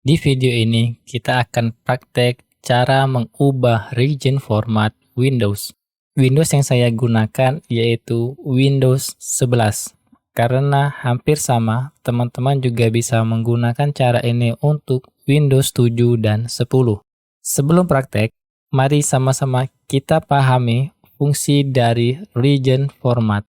Di video ini kita akan praktek cara mengubah region format Windows. Windows yang saya gunakan yaitu Windows 11. Karena hampir sama, teman-teman juga bisa menggunakan cara ini untuk Windows 7 dan 10. Sebelum praktek, mari sama-sama kita pahami fungsi dari region format.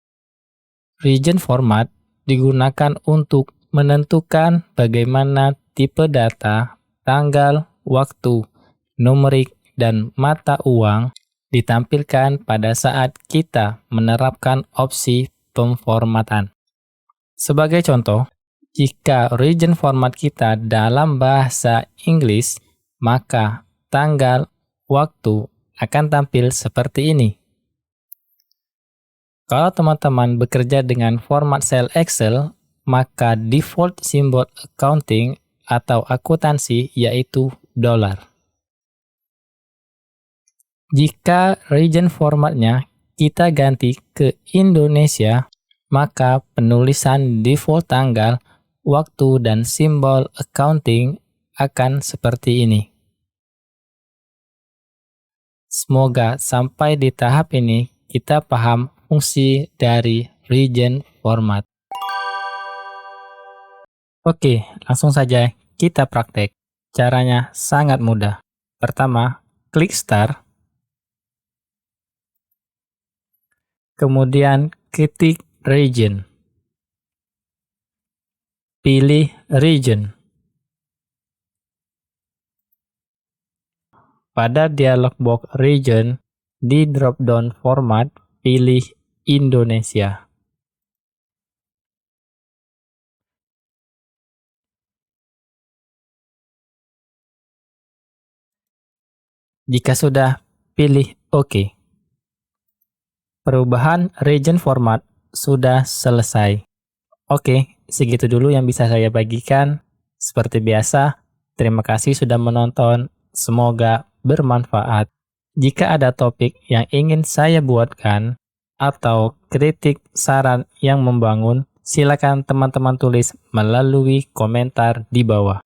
Region format digunakan untuk menentukan bagaimana tipe data, tanggal, waktu, numerik, dan mata uang ditampilkan pada saat kita menerapkan opsi pemformatan. Sebagai contoh, jika region format kita dalam bahasa Inggris, maka tanggal, waktu akan tampil seperti ini. Kalau teman-teman bekerja dengan format sel Excel, maka default simbol accounting atau akuntansi yaitu $. Jika region formatnya kita ganti ke Indonesia, maka penulisan default tanggal, waktu, dan simbol accounting akan seperti ini. Semoga sampai di tahap ini kita paham fungsi dari region format. Oke, langsung saja kita praktek. Caranya sangat mudah. Pertama, klik Start. Kemudian ketik region. Pilih region. Pada dialog box region, di drop-down format, pilih Indonesia. Jika sudah, pilih OK. Perubahan region format sudah selesai. Oke, segitu dulu yang bisa saya bagikan. Seperti biasa, terima kasih sudah menonton. Semoga bermanfaat. Jika ada topik yang ingin saya buatkan atau kritik saran yang membangun, silakan teman-teman tulis melalui komentar di bawah.